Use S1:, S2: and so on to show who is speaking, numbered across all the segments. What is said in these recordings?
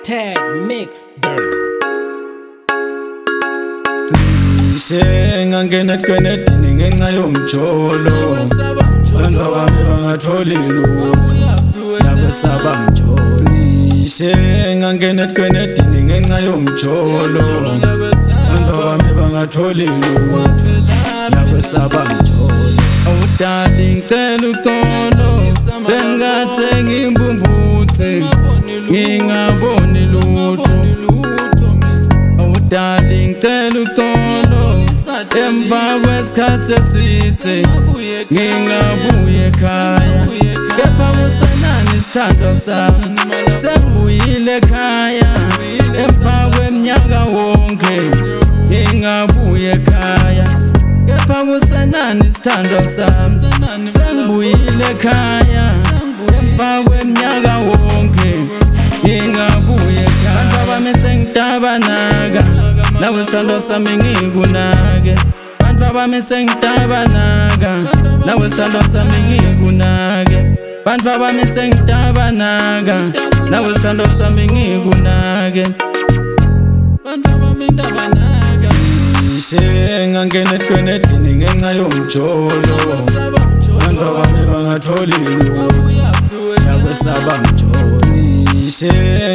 S1: Tag mix.
S2: Ngangena eqenedini ngenxa yomjolo, abantu abami bangatholi lutho, yabesaba mjolo. Ngangena eqenedini ngenxa yomjolo, abantu abami bangatholi lutho, yabesaba mjolo. Awudali ngicela uxolo, bengathi ngimbumbuthe ngingaboni lutho. Awudali ngicela uxolo, emva kwesikhathi eside ngingabuye ekhaya. Kepha kusenani isithando sami, sengibuyile ekhaya. Emva kweminyaka wonke ngingabuye ekhaya. Kepha kusenani isithando sami, sengibuyile ekhaya. Emva kweminyaka wonke ngingabuye ekhaya. Abantu abami sengitabanaka, nawe isithando sami ngikunake. Abantu abami sengitabanaka, nawe isithando sami ngikunake. Abantu abami sengitabanaka, nawe isithando sami ngikunake. Ngangena eqenedini ngenxa yomjolo, abantu abami bangatholi lutho, yabesaba mjolo.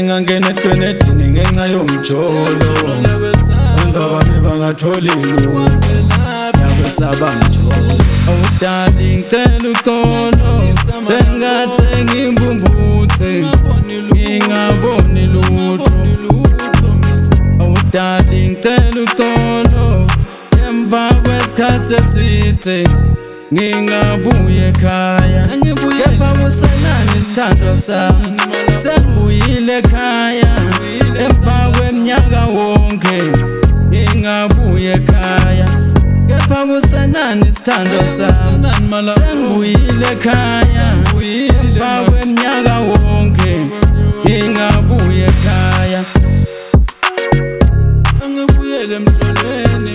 S2: Ngangena eqenedini ngenxa yomjolo, abantu abami bangatholi lutho, yabesaba mjolo. Awudali ngicela uxolo, bengathi ngimbumbuthe ngingaboni lutho. Awudali ngicela uxolo, emva kwesikhathi eside ngingabuye ekhaya. Kepha kusenani isithando sami, sengibuyile ekhaya. Emva kweminyaka wonke ngingabuye ekhaya. Kepha kusenani isithando sami, sengibuyile ekhaya. Emva kweminyaka wonke ngingabuye ekhaya.
S3: Angibuyele emjolweni.